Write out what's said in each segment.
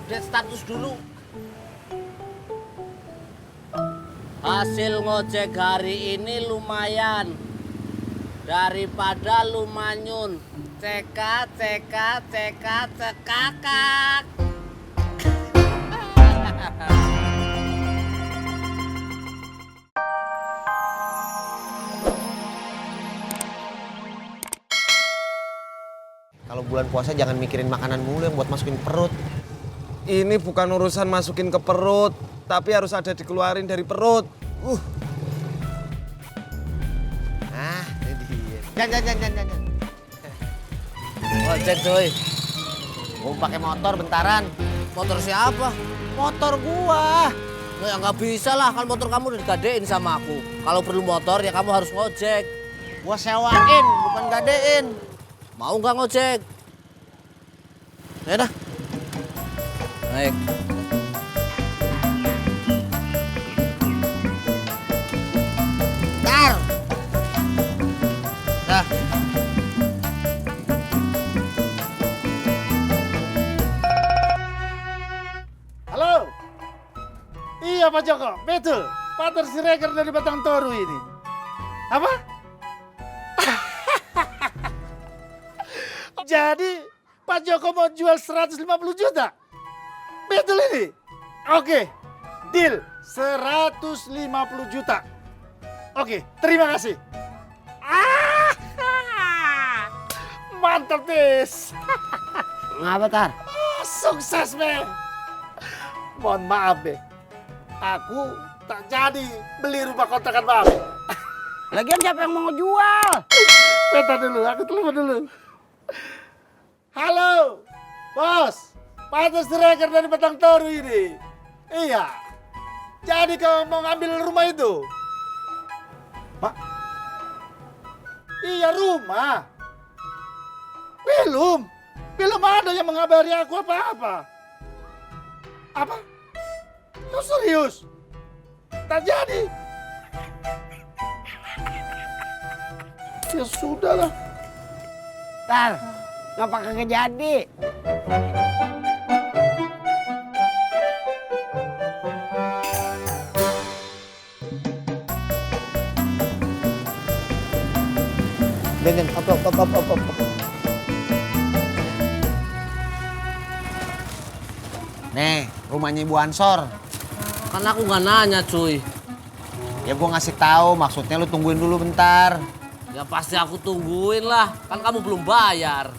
update status dulu. Hasil ngojek hari ini lumayan. Daripada lu manyun. Cekak. Kalau bulan puasa jangan mikirin makanan mulu yang buat masukin perut. Ini bukan urusan masukin ke perut, tapi harus ada dikeluarin dari perut. Ah, ini dia. Jangan. Ojek cuy. Gua pakai motor bentaran. Motor siapa? Motor gua. Nah, ya nggak bisa lah, kan motor kamu udah digadein sama aku. Kalau perlu motor ya kamu harus ngojek. Gua sewain, bukan gadein. Mau nggak ngojek? Ya dah. Naik. Tar. Dah. Halo? Iya Pak Joko, betul. Pater Siregar dari Batang Toru ini. Apa? Jadi Pak Joko mau jual 150 juta? Betul ini? Oke, deal 150 juta. Oke, terima kasih. Mantap, Tis. Ngapa, Tar? Sukses, Be. Mohon maaf, Be. Aku tak jadi beli rumah kontrakan Babe. Lagian siapa yang mau jual? Bentar dulu, aku telepon dulu. Halo, bos. Pater Siregar dari Batang Toru ini. Iya. Jadi kau mau ngambil rumah itu? Pak? Iya, rumah. Belum ada yang mengabari aku apa-apa. Apa? Kau serius? Tak jadi? Ya sudahlah. Tar, ngapa kagak jadi? Dan op. Nih, rumahnya Ibu Ansor. Kan aku nggak nanya, cuy. Ya gua ngasih tahu, maksudnya lu tungguin dulu bentar. Ya pasti aku tungguin lah. Kan kamu belum bayar.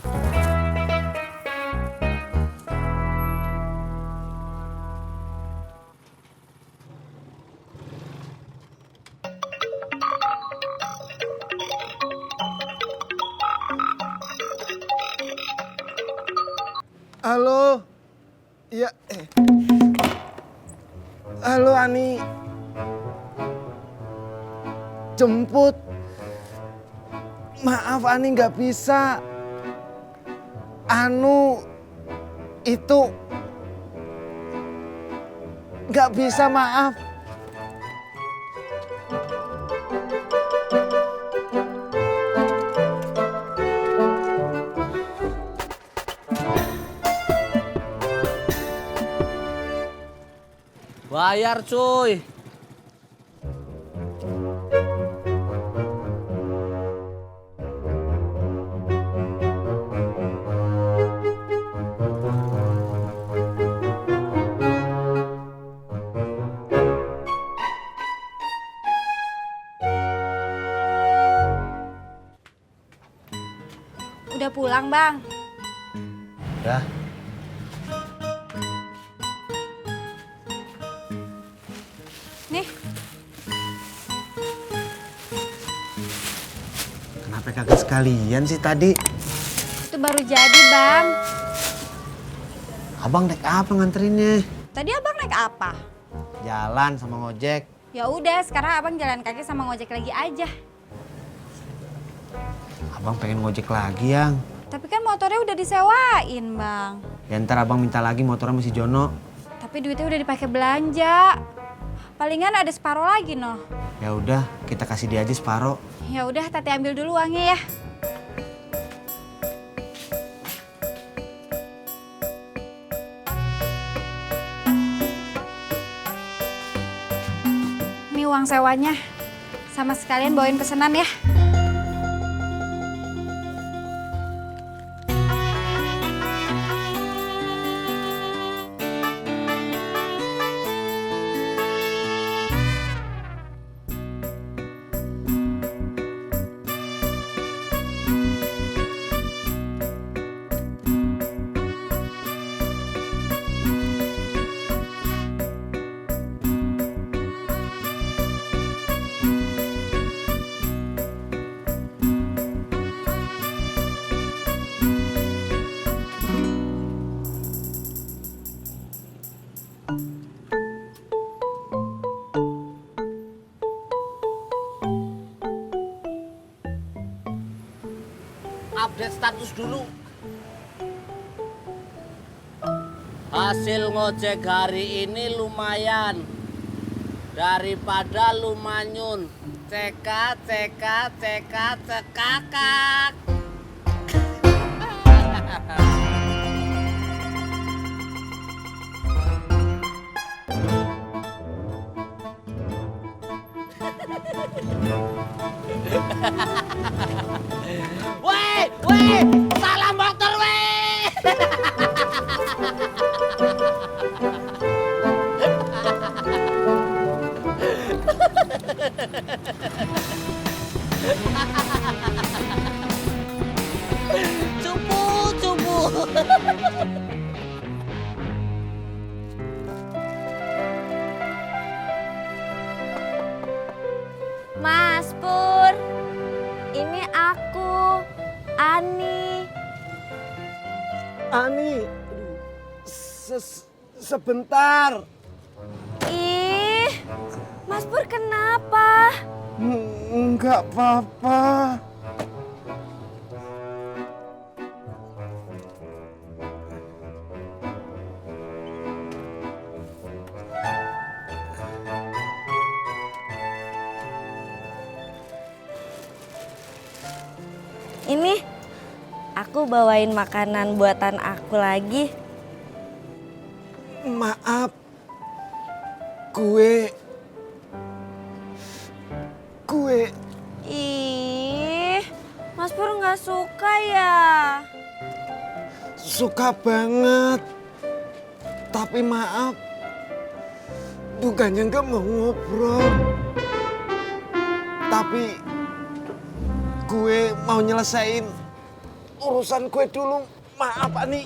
Halo. Iya. Halo Ani. Jemput. Maaf Ani nggak bisa. Itu nggak bisa, maaf. Bayar, cuy. Udah pulang, Bang? Udah. Nih, Kenapa kagak sekalian sih tadi? itu baru jadi, Bang. Abang naik apa nganterinnya? Tadi Abang naik apa? Jalan sama ngojek. Ya udah, sekarang Abang jalan kaki sama ngojek lagi aja. Abang pengen ngojek lagi, Yang. Tapi kan motornya udah disewain, Bang. Ya ntar abang minta lagi motornya masih Jono. Tapi duitnya udah dipakai belanja. Palingan ada separuh lagi, noh. Ya udah, kita kasih dia aja separuh. Ya udah, Tati ambil dulu uangnya ya. uang sewanya. Sama sekalian bawain pesanan ya. Update status dulu. Hasil ngojek hari ini lumayan daripada lumanyun. Cekakak. Weh, salam motor weh. Cupu. Mas Pur, ini aku, Ani. Ani, sebentar. Ih, Mas Pur kenapa? Enggak apa-apa. Ini aku bawain makanan buatan aku lagi. Maaf, gue. Ih, Mas Pur nggak suka ya? Suka banget. Tapi maaf, bukannya nggak mau ngobrol. Tapi gue mau nyelesain urusan gue dulu. Maaf, Ani.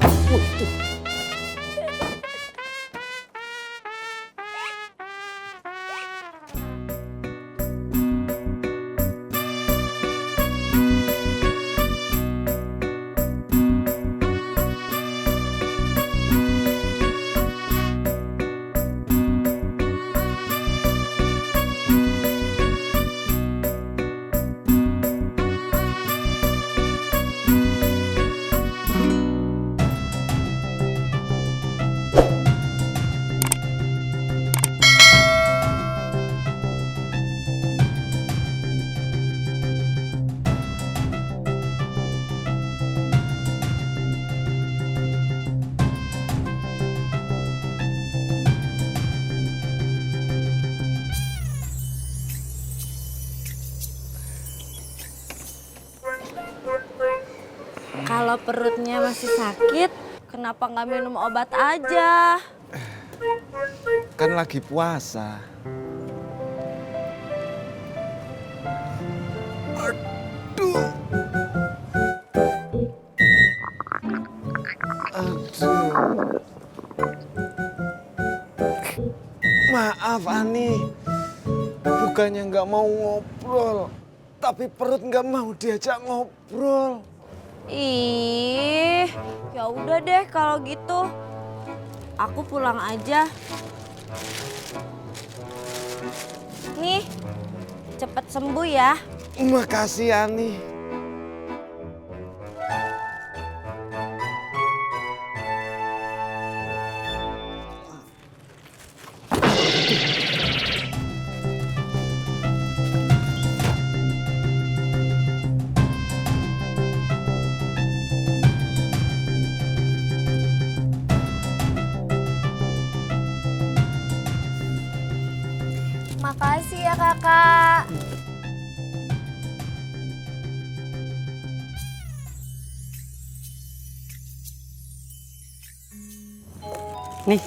Kalau perutnya masih sakit, kenapa nggak minum obat aja? Kan lagi puasa. Aduh. Maaf, Ani. Bukannya nggak mau ngobrol, tapi perut nggak mau diajak ngobrol. Ih, ya udah deh kalau gitu. Aku pulang aja. Nih, cepet sembuh ya. Makasih, Ani. Makasih ya ya kakak. Nih,